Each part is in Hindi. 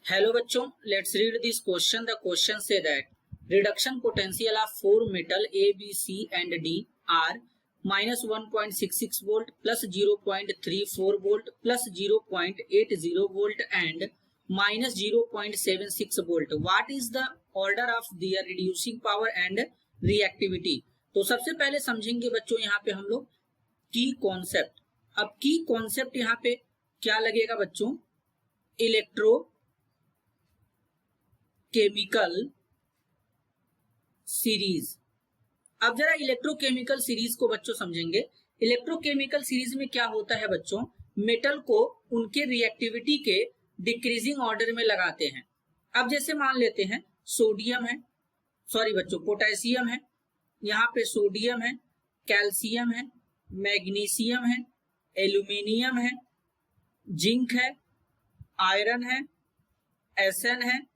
Hello बच्चों, let's read this question. The question say that reduction potential of four metal A, B, C and D are minus 1.66 volt plus 0.34 volt plus 0.80 volt and minus 0.76 volt. What is the order of their reducing power and reactivity? तो सबसे पहले समझेंगे बच्चों यहाँ पे हम लोग की कॉन्सेप्ट। अब की कॉन्सेप्ट यहाँ पे क्या लगेगा बच्चों? Electro chemical series. अब जरा इलेक्ट्रोकेमिकल सीरीज को बच्चों समझेंगे। इलेक्ट्रोकेमिकल सीरीज में क्या होता है बच्चों? मेटल को उनके रिएक्टिविटी के डिक्रीजिंग ऑर्डर में लगाते हैं। अब जैसे मान लेते हैं सोडियम है, सॉरी बच्चों पोटेशियम है, यहाँ पे सोडियम है, कैल्शियम है, मैग्नीशियम है, एल्यूमिनियम है, जिंक है, आयरन है, एसएन है,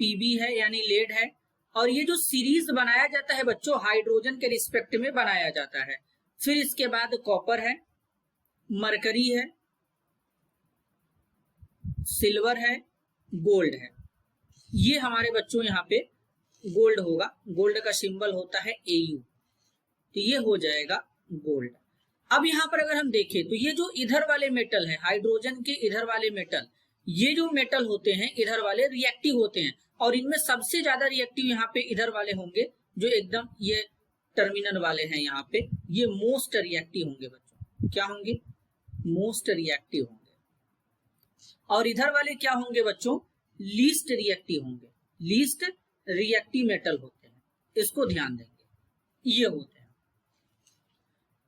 पीबी है यानी लेड है। और ये जो सीरीज बनाया जाता है बच्चों हाइड्रोजन के रिस्पेक्ट में बनाया जाता है। फिर इसके बाद कॉपर है, मरकरी है, सिल्वर है, गोल्ड है। ये हमारे बच्चों यहाँ पे गोल्ड होगा, गोल्ड का सिंबल होता है AU, तो ये हो जाएगा गोल्ड। अब यहाँ पर अगर हम देखें तो ये जो इधर वाले मेटल है, हाइड्रोजन के इधर वाले मेटल, ये जो मेटल होते हैं इधर वाले रिएक्टिव होते हैं और इनमें सबसे ज्यादा रिएक्टिव यहाँ पे इधर वाले होंगे, जो एकदम ये टर्मिनल वाले हैं यहाँ पे, ये मोस्ट रिएक्टिव होंगे बच्चों। क्या होंगे? मोस्ट रिएक्टिव होंगे। और इधर वाले क्या होंगे बच्चों? लीस्ट रिएक्टिव होंगे। लीस्ट रिएक्टिव मेटल होते हैं, इसको ध्यान देंगे, ये होते हैं।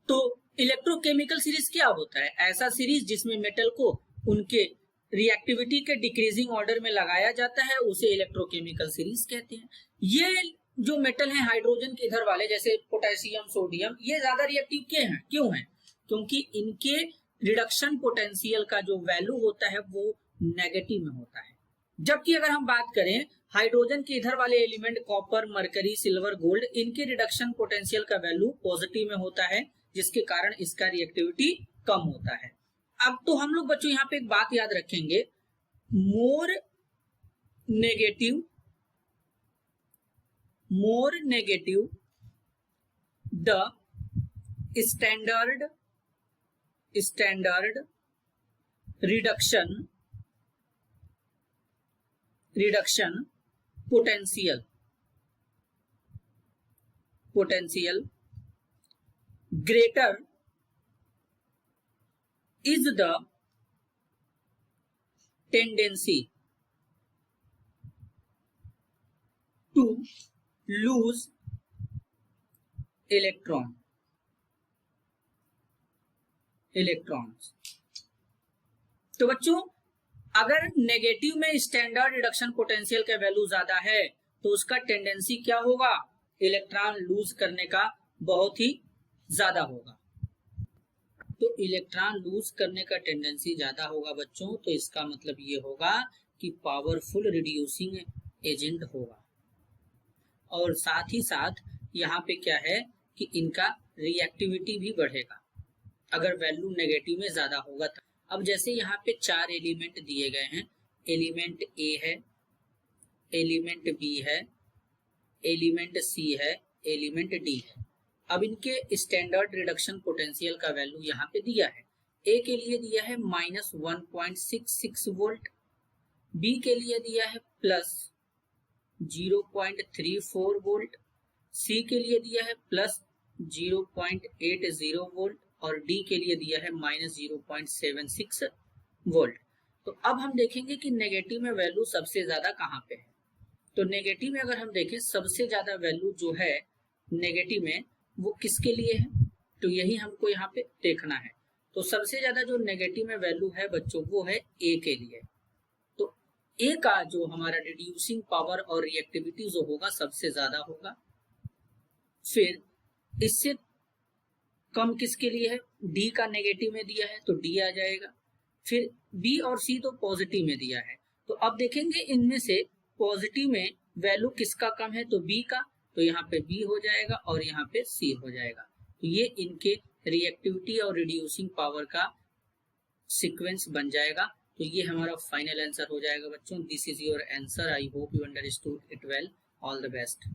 तो इलेक्ट्रोकेमिकल सीरीज क्या होता है? ऐसा सीरीज जिसमें मेटल को उनके रिएक्टिविटी के डिक्रीजिंग ऑर्डर में लगाया जाता है, उसे इलेक्ट्रोकेमिकल सीरीज कहते हैं। ये जो मेटल हैं हाइड्रोजन के इधर वाले जैसे पोटेशियम, सोडियम, ये ज्यादा रिएक्टिव क्यों हैं? क्योंकि इनके रिडक्शन पोटेंशियल का जो वैल्यू होता है वो नेगेटिव में होता है। जबकि अगर हम बात करें हाइड्रोजन के इधर वाले element copper, mercury, silver, gold, इनके रिडक्शन पोटेंशियल का वैल्यू पॉजिटिव में होता है, जिसके कारण इसका रिएक्टिविटी कम होता है। अब तो हम लोग बच्चों यहाँ पे एक बात याद रखेंगे, more negative the standard reduction potential greater is the tendency to lose electrons। तो बच्चों अगर नेगेटिव में स्टैंडर्ड रिडक्शन पोटेंशियल का वैल्यू ज्यादा है तो उसका टेंडेंसी क्या होगा? इलेक्ट्रॉन लूज करने का बहुत ही ज्यादा होगा। तो इलेक्ट्रॉन लूज करने का टेंडेंसी ज्यादा होगा बच्चों, तो इसका मतलब ये होगा कि पावरफुल रिड्यूसिंग एजेंट होगा। और साथ ही साथ यहाँ पे क्या है कि इनका रिएक्टिविटी भी बढ़ेगा अगर वैल्यू नेगेटिव में ज्यादा होगा। अब जैसे यहाँ पे 4 एलिमेंट दिए गए हैं, एलिमेंट A है, एलिमेंट B है, एलिमेंट C है, एलिमेंट D है। अब इनके स्टैंडर्ड रिडक्शन पोटेंशियल का वैल्यू यहाँ पे दिया है। A के लिए दिया है माइनस 1.66 वोल्ट, B के लिए दिया है प्लस 0.34 वोल्ट, C के लिए दिया है प्लस 0.80 वोल्ट और D के लिए दिया है माइनस 0.76 वोल्ट। तो अब हम देखेंगे कि नेगेटिव में वैल्यू सबसे ज्यादा कहाँ पे है। तो नेगेटिव में अगर हम देखें सबसे ज्यादा वैल्यू जो है नेगेटिव में वो किसके लिए है, तो यही हमको यहाँ पे देखना है। तो सबसे ज्यादा जो नेगेटिव में वैल्यू है बच्चों वो है A के लिए। तो A का जो हमारा रिड्यूसिंग पावर और रिएक्टिविटी जो होगा सबसे ज्यादा होगा। फिर इससे कम किसके लिए है? D का नेगेटिव में दिया है तो D आ जाएगा। फिर B और C तो पॉजिटिव में दिया है। तो अब देखेंगे इनमें से पॉजिटिव में वैल्यू किसका कम है, तो B का, तो यहाँ पे B हो जाएगा और यहाँ पे C हो जाएगा। तो ये इनके रिएक्टिविटी और रिड्यूसिंग पावर का सीक्वेंस बन जाएगा। तो ये हमारा फाइनल आंसर हो जाएगा बच्चों। This is your answer. I hope you understood it well. All the best.